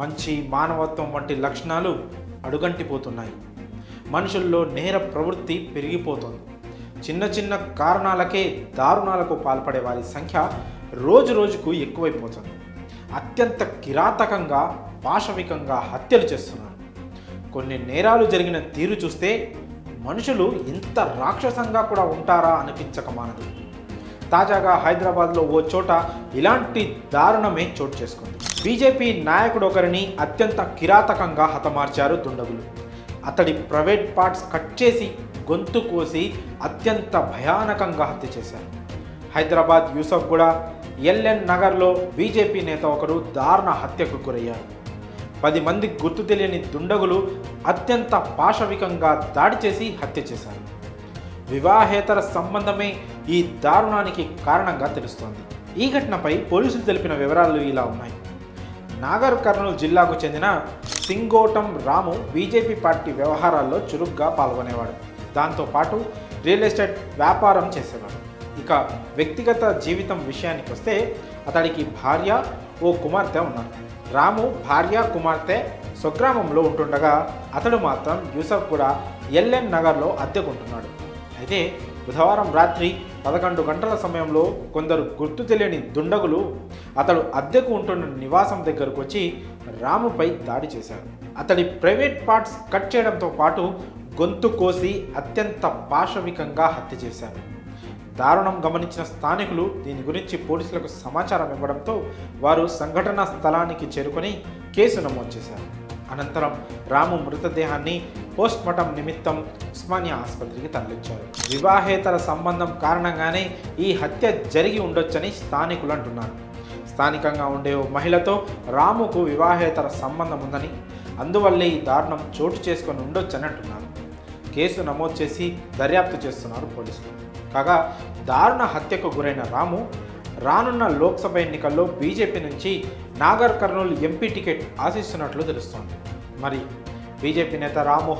మంచి మానవత్వం వంటి లక్షణాలు అడుగంటిపోతున్నాయి. మనుషుల్లో నేర ప్రవృత్తి పెరిగిపోతుంది. చిన్న చిన్న కారణాలకే దారుణాలకు పాల్పడే వారి సంఖ్య రోజు రోజుకు ఎక్కువైపోతుంది. అత్యంత కిరాతకంగా పాశవికంగా హత్యలు చేస్తున్నారు. కొన్ని నేరాలు జరిగిన తీరు చూస్తే మనుషులు ఇంత రాక్షసంగా కూడా ఉంటారా అనిపించక మానదు. తాజాగా హైదరాబాద్లో ఓ చోట ఇలాంటి దారుణమే చోటు చేసుకుంది. బీజేపీ నాయకుడు ఒకరిని అత్యంత కిరాతకంగా హతమార్చారు దుండగులు. అతడి ప్రైవేట్ పార్ట్స్ కట్ చేసి గొంతు కోసి అత్యంత భయానకంగా హత్య చేశారు. హైదరాబాద్ యూసఫ్గూడ ఎల్ఎన్ నగర్లో బీజేపీ నేత ఒకరు దారుణ హత్యకు గురయ్యారు. 10 మంది గుర్తు తెలియని దుండగులు అత్యంత పాశవికంగా దాడి చేసి హత్య చేశారు. వివాహేతర సంబంధమే ఈ దారుణానికి కారణంగా తెలుస్తోంది. ఈ ఘటనపై పోలీసులు తెలిపిన వివరాలు ఇలా ఉన్నాయి. నాగర్ కర్నూలు జిల్లాకు చెందిన సింగోటం రాము బీజేపీ పార్టీ వ్యవహారాల్లో చురుగ్గా పాల్గొనేవాడు. దాంతోపాటు రియల్ ఎస్టేట్ వ్యాపారం చేసేవాడు. ఇక వ్యక్తిగత జీవితం విషయానికి వస్తే అతడికి భార్య, ఓ కుమార్తె ఉన్నారు. రాము భార్య కుమార్తె స్వగ్రామంలో ఉంటుండగా అతడు మాత్రం యూసఫ్గూడ ఎల్ఎన్ నగర్లో అద్దెకుంటున్నాడు. అయితే బుధవారం రాత్రి 11 గంటల సమయంలో కొందరు గుర్తు తెలియని దుండగులు అతడు అద్దెకు ఉంటున్న నివాసం దగ్గరకు వచ్చి రాముపై దాడి చేశారు. అతడి ప్రైవేట్ పార్ట్స్ కట్ చేయడంతో పాటు గొంతు కోసి అత్యంత పాశవికంగా హత్య చేశారు. దారుణం గమనించిన స్థానికులు దీని గురించి పోలీసులకు సమాచారం ఇవ్వడంతో వారు సంఘటనా స్థలానికి చేరుకొని కేసు నమోదు చేశారు. అనంతరం రాము మృతదేహాన్ని పోస్ట్మార్టం నిమిత్తం ఉస్మానియా ఆసుపత్రికి తరలించారు. వివాహేతర సంబంధం కారణంగానే ఈ హత్య జరిగి ఉండొచ్చని స్థానికులు అంటున్నారు. స్థానికంగా ఉండే ఓ మహిళతో రాముకు వివాహేతర సంబంధం ఉందని, అందువల్లే ఈ దారుణం చోటు చేసుకొని ఉండొచ్చని అంటున్నారు. కేసు నమోదు చేసి దర్యాప్తు చేస్తున్నారు పోలీసులు. కాగా దారుణ హత్యకు గురైన రాము రానున్న లోక్సభ ఎన్నికల్లో బీజేపీ నుంచి నాగర్ కర్నూలు ఎంపీ టికెట్ ఆశిస్తున్నట్లు తెలుస్తోంది. మరి బీజేపీ నేత రాము